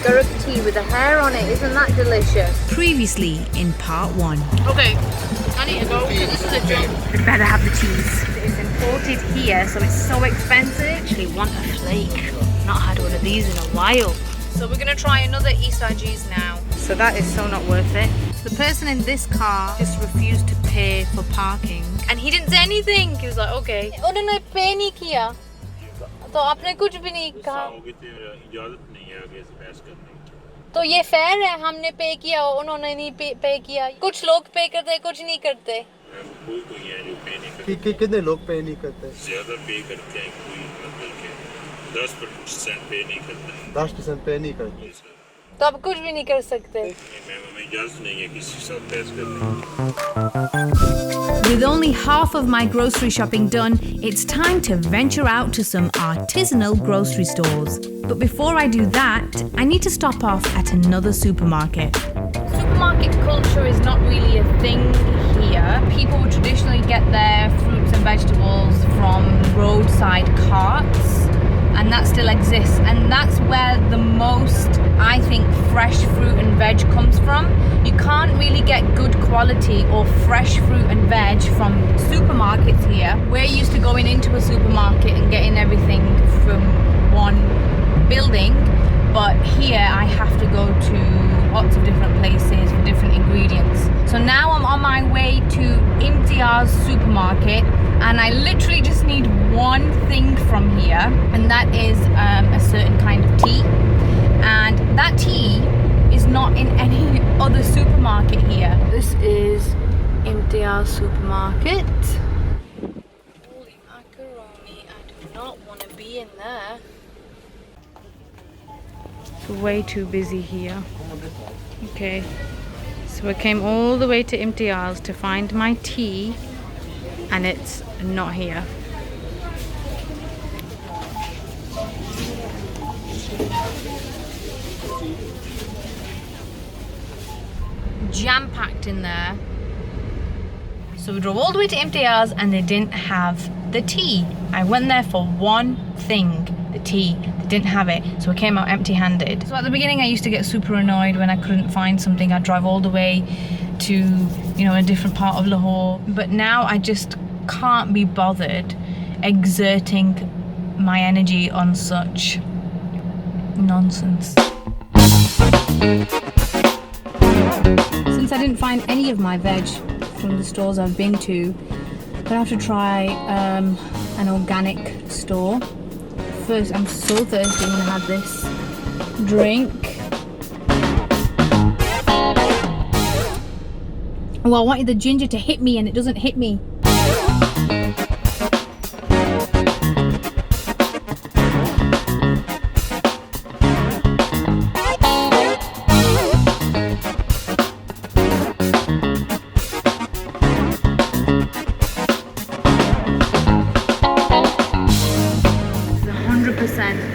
Guruk tea with the hair on it. Isn't that delicious? Previously in part 1. Okay, I need to go because this is a joke. We'd better have the cheese. It's imported here, so it's so expensive. I actually want a flake. Not had one of these in a while. So we're gonna try another Isaji's now. So that is so not worth it. The person in this car just refused to pay for parking. And he didn't say anything. He was like, okay. उन्होंने pay नहीं किया. तो आपने कुछ भी नहीं कहा. तो ये फेयर है, हमने पे किया उन्होंने नहीं पे किया. कुछ लोग पे करते कुछ नहीं करते. कोई है जो पे नहीं करते. कितने लोग पे नहीं करते? ज्यादा पे करते हैं, कोई मतलब के 10% पे नहीं करते. 10% पे नहीं करते. तो आप कुछ भी नहीं कर सकते. मैं इजाज़त नहीं है किसी के साथ बहस करने की. With only half of my grocery shopping done, it's time to venture out to some artisanal grocery stores. But before I do that, I need to stop off at another supermarket. Supermarket culture is not really a thing here. People would traditionally get their fruits and vegetables from roadside carts, and that still exists. And that's where the most, I think, fresh fruit and veg comes from. You can't really get good quality or fresh fruit and veg from supermarkets here. We're used to going into a supermarket and getting everything from one building, but here I have to go to lots of different places for different ingredients. So now I'm on my way to Imtiaz supermarket, and I literally just need one thing from here, and that is a certain kind of tea. And that tea is not in any other supermarket here. This is Imtiaz supermarket. Holy macaroni, I do not want to be in there. Way too busy here. Okay, so I came all the way to Imtiaz to find my tea, and it's not here. Jam-packed in there. So we drove all the way to Imtiaz and they didn't have the tea. I went there for one thing, the tea. They didn't have it, so I came out empty-handed. So at the beginning I used to get super annoyed when I couldn't find something. I'd drive all the way to, you know, a different part of Lahore. But now I just can't be bothered exerting my energy on such nonsense. Since I didn't find any of my veg from the stores I've been to, I'm gonna have to try an organic store. First, I'm so thirsty, I'm gonna have this drink. Oh, I wanted the ginger to hit me and it doesn't hit me.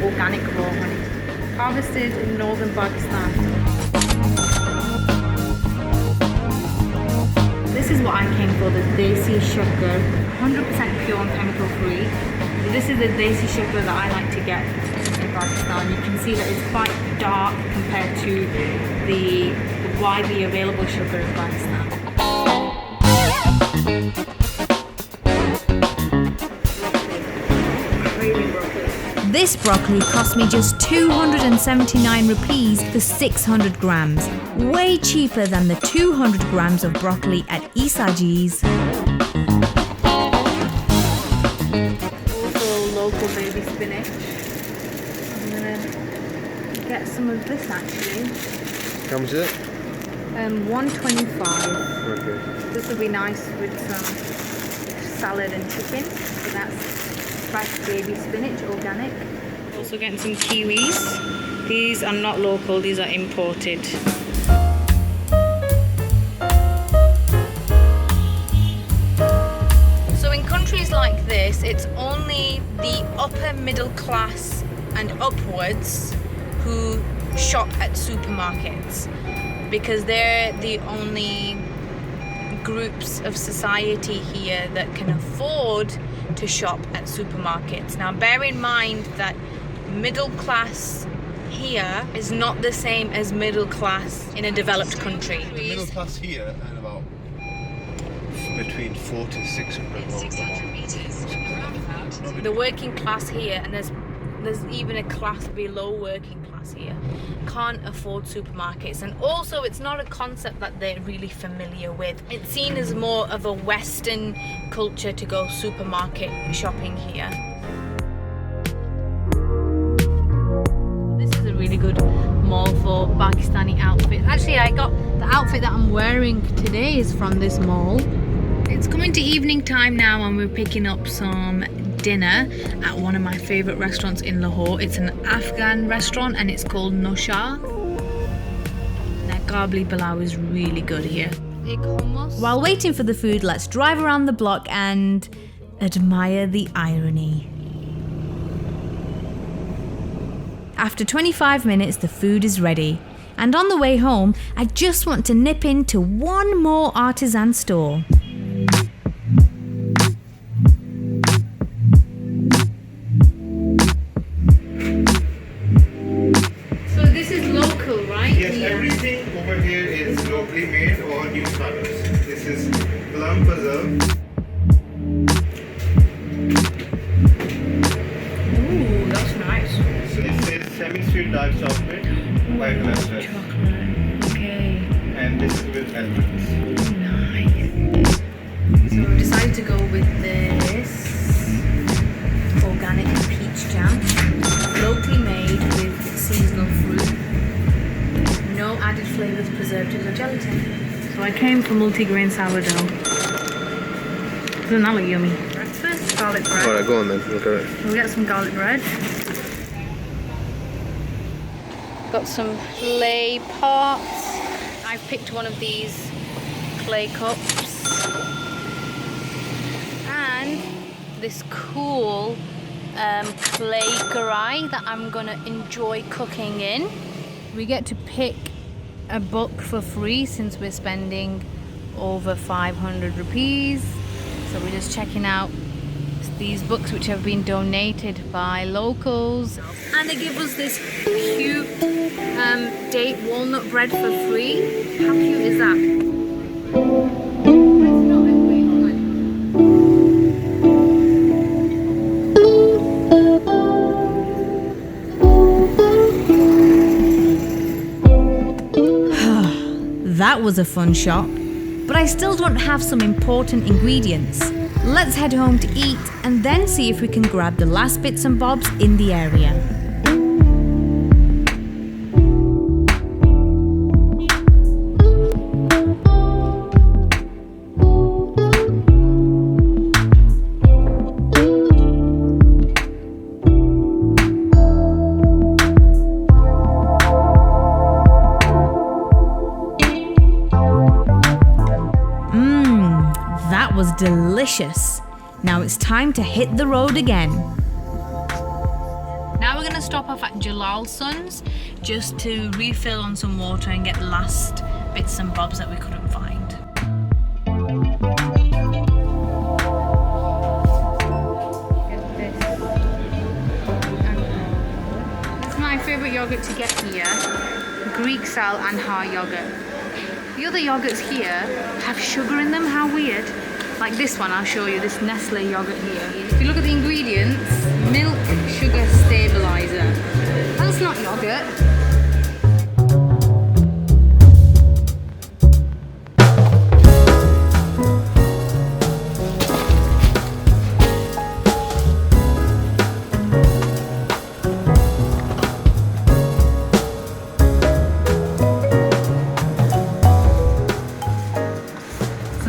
Organic raw honey, harvested in northern Pakistan. This is what I came for, the desi shakar, 100% pure and chemical free. This is the desi shakar that I like to get in Pakistan. You can see that it's quite dark compared to the widely available sugar in Pakistan. This broccoli cost me just 279 rupees for 600 grams. Way cheaper than the 200 grams of broccoli at Isaji's. Also local baby spinach. I'm gonna get some of this actually. How much is it? 125. Okay. This will be nice with some salad and chicken. So that's fresh baby spinach, organic. Also getting some kiwis. These are not local, these are imported. So in countries like this, it's only the upper middle class and upwards who shop at supermarkets, because they're the only groups of society here that can afford to shop at supermarkets. Now bear in mind that middle class here is not the same as middle class in a developed country. Middle class here and about between 400 to 600 pounds. The working class here, and there's even a class below working class here, can't afford supermarkets, and also it's not a concept that they're really familiar with. It's seen as more of a Western culture to go supermarket shopping here. This is a really good mall for Pakistani outfits. Actually, I got the outfit that I'm wearing today is from this mall. It's coming to evening time now and we're picking up some dinner at one of my favourite restaurants in Lahore. It's an Afghan restaurant and it's called Nosha. Their Gabli Pilau is really good here. While waiting for the food, let's drive around the block and admire the irony. After 25 minutes, the food is ready. And on the way home, I just want to nip into one more artisan store. Dark chocolate, white raspberry. Chocolate, okay. And this is with almonds. Nice. So I've decided to go with this organic peach jam, locally made with seasonal fruit, no added flavours, preservatives or gelatin. So I came for multi-grain sourdough. Doesn't that look yummy? Breakfast, garlic bread. Alright, go on then, we'll go. We'll get some garlic bread. Got some clay pots. I've picked one of these clay cups and this cool clay karai that I'm gonna enjoy cooking in. We get to pick a book for free since we're spending over 500 rupees. So we're just checking out these books which have been donated by locals, and they give us this cute date walnut bread for free. How cute is that? That was a fun shop, but I still don't have some important ingredients. Let's head home to eat and then see if we can grab the last bits and bobs in the area. That was delicious. Now it's time to hit the road again. Now we're going to stop off at Jalal Sons just to refill on some water and get the last bits and bobs that we couldn't find. This is my favourite yogurt to get here. Greek style Anhar yogurt. The other yogurts here have sugar in them. How weird. Like this one, I'll show you, this Nestle yogurt here. If you look at the ingredients, milk sugar stabilizer. That's not yogurt.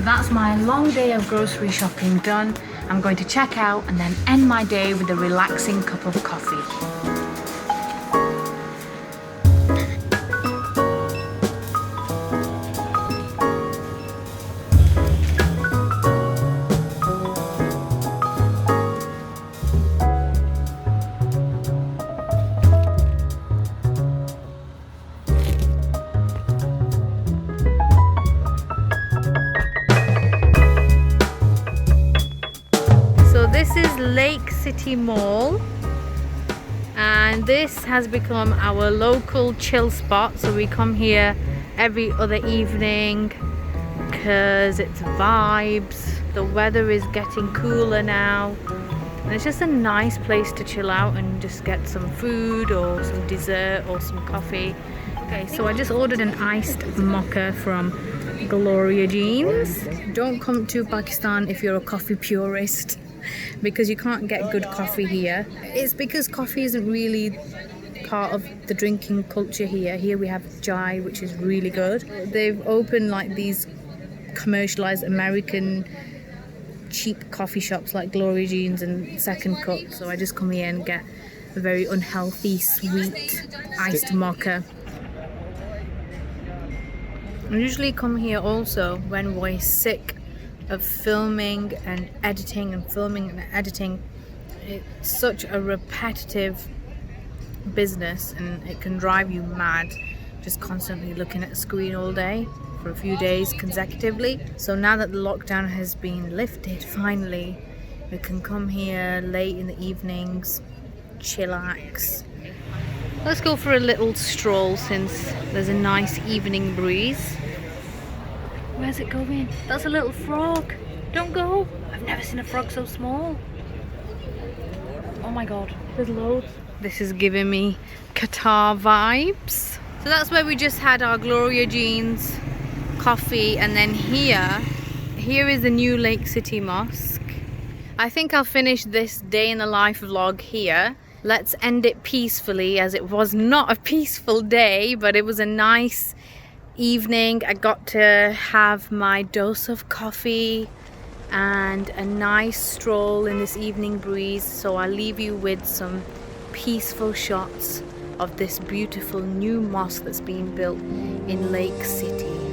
That's my long day of grocery shopping done. I'm going to check out and then end my day with a relaxing cup of coffee. This is Lake City Mall, and And this has become our local chill spot, so we come here every other evening because it's vibes. The weather is getting cooler now, and it's just a nice place to chill out and just get some food or some dessert or some coffee. Okay, so I just ordered an iced mocha from Gloria Jeans. Don't come to Pakistan if you're a coffee purist, because you can't get good coffee here. It's because coffee isn't really part of the drinking culture here. Here we have chai, which is really good. They've opened like these commercialized American cheap coffee shops like Gloria Jeans and Second Cup, so I just come here and get a very unhealthy sweet iced mocha. I usually come here also when we're sick of filming and editing and filming and editing. It's such a repetitive business and it can drive you mad just constantly looking at a screen all day for a few days consecutively. So now that the lockdown has been lifted, finally we can come here late in the evenings, chillax. Let's go for a little stroll since there's a nice evening breeze. Where's it going? That's a little frog. Don't go. I've never seen a frog so small. Oh my god, there's loads. This is giving me Qatar vibes. So that's where we just had our Gloria Jeans coffee, and then here is the new Lake City Mosque. I think I'll finish this day in the life vlog here. Let's end it peacefully, as it was not a peaceful day, but it was a nice evening. I got to have my dose of coffee and a nice stroll in this evening breeze, so I'll leave you with some peaceful shots of this beautiful new mosque that's being built in Lake City.